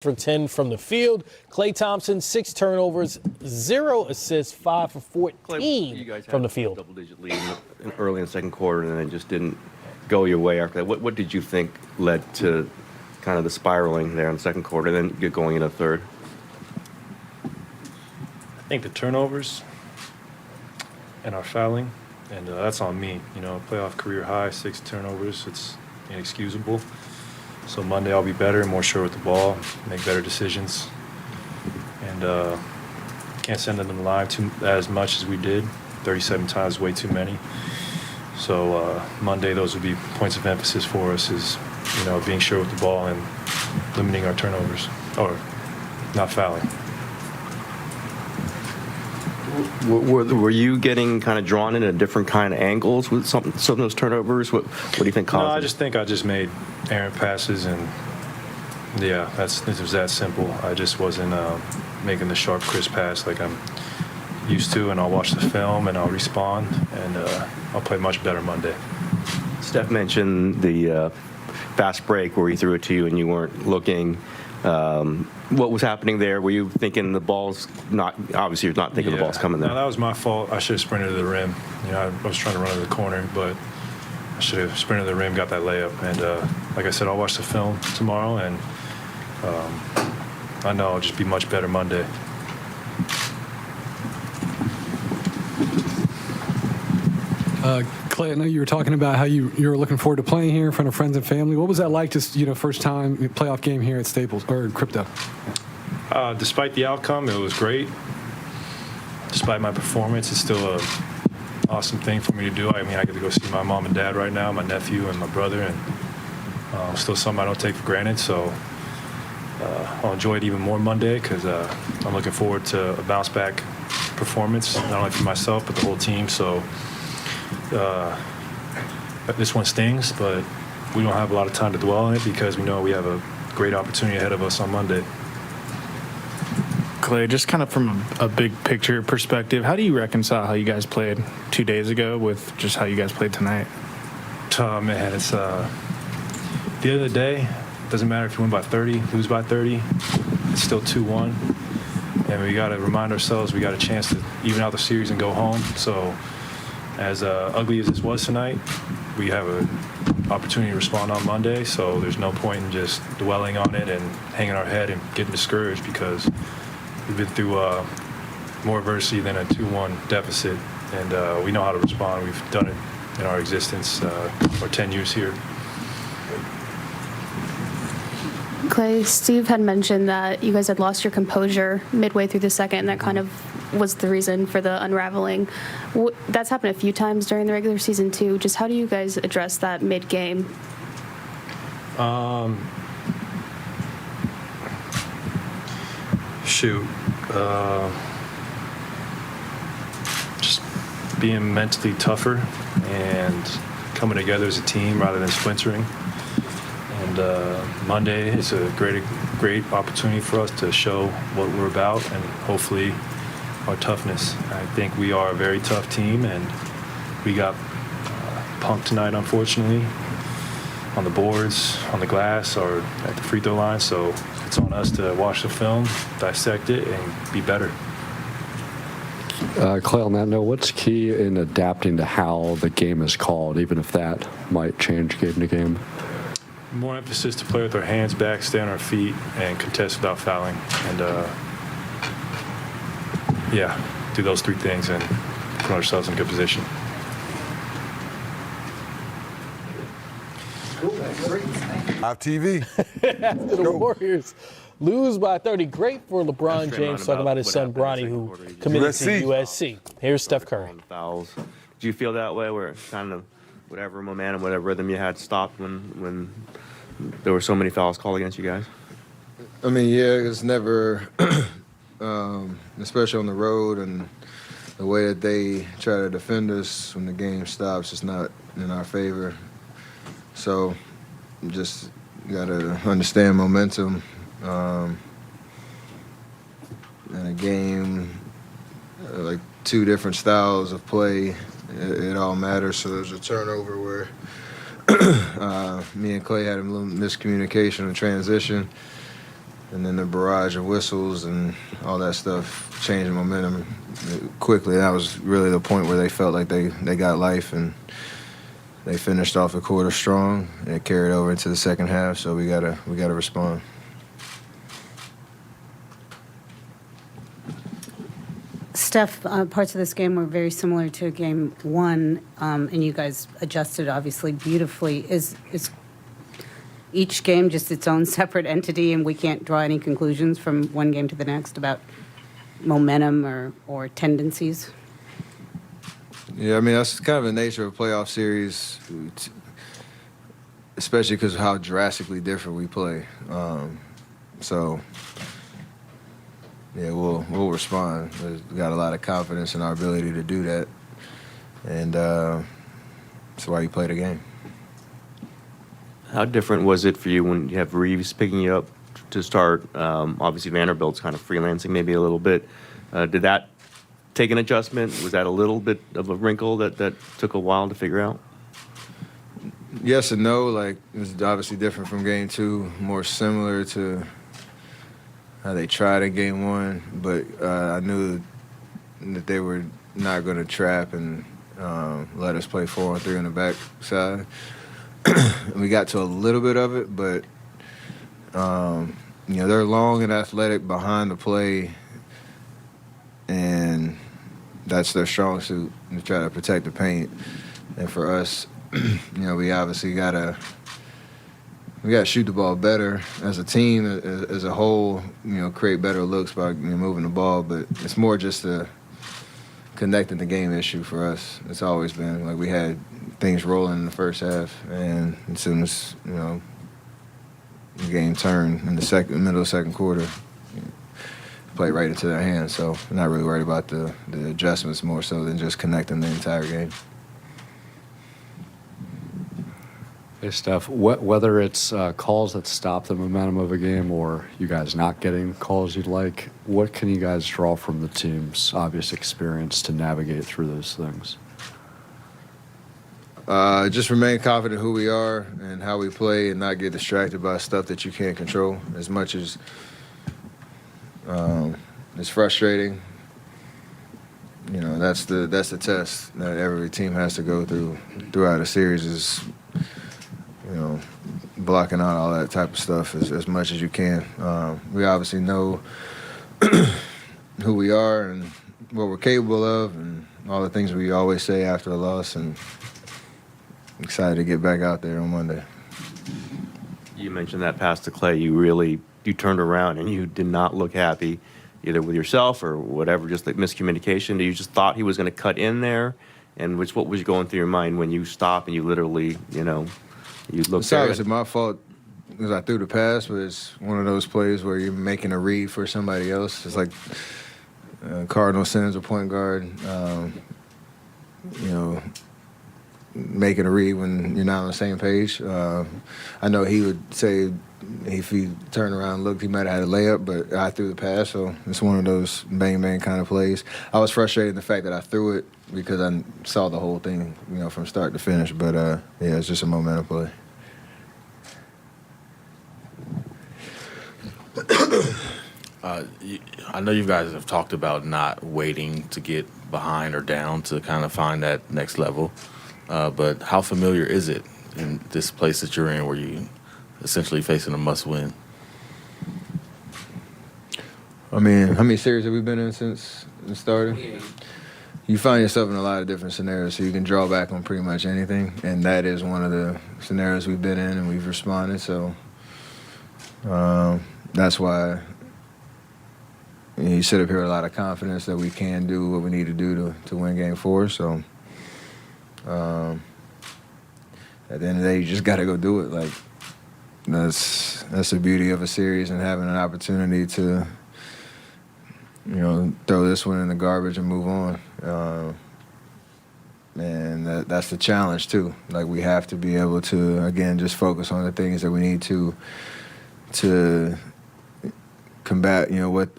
for 10 from the field. Klay Thompson, 6 turnovers, 0 assists, 5 for 14 from the field. Double-digit lead early in the second quarter, and then it just didn't go your way after that. What did you think led to kind of the spiraling there in the second quarter, and then get going in the third? I think the turnovers and our fouling, and that's on me. You know, playoff career high, 6 turnovers. It's inexcusable. So Monday I'll be better and more sure with the ball, make better decisions, and can't send them to the line as much as we did. 37 times, way too many. So Monday, those would be points of emphasis for us, is, you know, being sure with the ball and limiting our turnovers, or not fouling. Were you getting kind of drawn into different kind of angles with some of those turnovers? What do you think caused No, I it? just think I just made errant passes, and yeah, it was that simple. I just wasn't making the sharp, crisp pass like I'm used to, and I'll watch the film and I'll respond, and I'll play much better Monday. Steph mentioned the fast break where he threw it to you and you weren't looking. What was happening there? Were you thinking the ball's not, obviously you're not thinking the ball's coming there? No, that was my fault. I should have sprinted to the rim. You know, I was trying to run to the corner, but I should have sprinted to the rim, got that layup. And like I said, I'll watch the film tomorrow, and I know I'll just be much better Monday. Klay, I know you were talking about how you were looking forward to playing here in front of friends and family. What was that like, just, you know, first time playoff game here at Staples, or Crypto? Despite the outcome, it was great. Despite my performance, it's still an awesome thing for me to do. I mean, I get to go see my mom and dad right now, my nephew and my brother, and still something I don't take for granted. So I'll enjoy it even more Monday, because I'm looking forward to a bounce-back performance, not only for myself but the whole team. So this one stings, but we don't have a lot of time to dwell on it, because we know we have a great opportunity ahead of us on Monday. Klay, just kind of from a big picture perspective, how do you reconcile how you guys played 2 days ago with just how you guys played tonight? Oh, man, it's the end of the day, it doesn't matter if you win by 30, lose by 30, it's still 2-1. And we got to remind ourselves we got a chance to even out the series and go home. So as ugly as this was tonight, we have an opportunity to respond on Monday. So there's no point in just dwelling on it and hanging our head and getting discouraged, because we've been through more adversity than a 2-1 deficit, and we know how to respond. We've done it in our existence, our 10 years here. Klay, Steve had mentioned that you guys had lost your composure midway through the second, and that kind of was the reason for the unraveling. That's happened a few times during the regular season too. Just how do you guys address that mid-game? Just being mentally tougher and coming together as a team rather than splintering. And Monday is a great opportunity for us to show what we're about, and hopefully our toughness. I think we are a very tough team, and we got punked tonight, unfortunately, on the boards, on the glass, or at the free throw line. So it's on us to watch the film, dissect it, and be better. Klay, on that note, what's key in adapting to how the game is called, even if that might change game to game? More emphasis to play with our hands back, stay on our feet, and contest without fouling. And yeah, do those 3 things and put ourselves in a good position. Live TV. After the Warriors lose by 30, great for LeBron James, talking about his son Bronny, who committed to USC. Here's Steph Curry. Fouls. Do you feel that way, where kind of whatever momentum, whatever rhythm you had stopped when there were so many fouls called against you guys? I mean, yeah, it's never, especially on the road, and the way that they try to defend us when the game stops, it's not in our favor. So just got to understand momentum. In a game, like 2 different styles of play, it all matters. So there's a turnover where me and Klay had a little miscommunication in transition. And then we got to remind ourselves we got a chance to even out the series and go home. So as ugly as this was tonight, we got a chance to and then the barrage of whistles and all that stuff changed the momentum quickly. That was really the point where they felt like they got life, and they finished off the quarter strong, and it carried over into the second half. So we gotta respond. Steph, parts of this game were very similar to game one, and you guys adjusted obviously beautifully. Is each game just its own separate entity, and we can't draw any conclusions from one game to the next about momentum or tendencies? Yeah, I mean, that's kind of the nature of a playoff series, especially because of how drastically different we play. So, yeah, we'll respond. We've got a lot of confidence in our ability to do that, and that's why you play the game. How different was it for you when you have Reeves picking you up to start? Obviously, Vanderbilt's kind of freelancing maybe a little bit. Did that take an adjustment? Was that a little bit of a wrinkle that took a while to figure out? Yes and no. Like, it was obviously different from game two, more similar to how they tried in game one. But I knew that they were not going to trap and let us play 4-on-3 on the back side. We got to a little bit of it, but they're long and athletic behind the play, and that's their strong suit, to try to protect the paint. And for us, we obviously gotta shoot the ball better as a team, as a whole. Create better looks by moving the ball, but it's more just a connecting the game issue for us. It's always been like we had things rolling in the first half, and as soon as the game turned in the middle of the second quarter, played right into their hands. So I'm not really worried about the adjustments, more so than just connecting the entire game. Hey, Steph, whether it's calls that stop the momentum of a game or you guys not getting calls you'd like, what can you guys draw from the team's obvious experience to navigate through those things? Just remain confident who we are and how we play, and not get distracted by stuff that you can't control. As much as it's frustrating, that's the test that every team has to go through throughout a series, is blocking out all that type of stuff as much as you can. We obviously know who we are and what we're capable of, and all the things we always say after a loss, and excited to get back out there on Monday. You mentioned that pass to Klay. You turned around and you did not look happy, either with yourself or whatever, just like miscommunication. You just thought he was going to cut in there, and what was going through your mind when you stop and you literally, you look? It's obviously my fault because I threw the pass, but it's one of those plays where you're making a read for somebody else. It's like Cardinal sends a point guard, making a read when you're not on the same page. I know he would say if he turned around and looked, he might have had a layup, but I threw the pass, so it's one of those bang-bang kind of plays. I was frustrated in the fact that I threw it because I saw the whole thing, from start to finish. But, it's just a momentum play. I know you guys have talked about not waiting to get behind or down to kind of find that next level. But how familiar is it in this place that you're in where you essentially facing a must-win? I mean, how many series have we been in since it started? You find yourself in a lot of different scenarios, so you can draw back on pretty much anything, and that is one of the scenarios we've been in, and we've responded. So that's why you sit up here with a lot of confidence that we can do what we need to do to win Game 4. So at the end of the day, you just got to go do it. Like, that's the beauty of a series, and having an opportunity to throw this one in the garbage and move on. And that's the challenge too. Like, we have to be able to, again, just focus on the things that we need to combat, what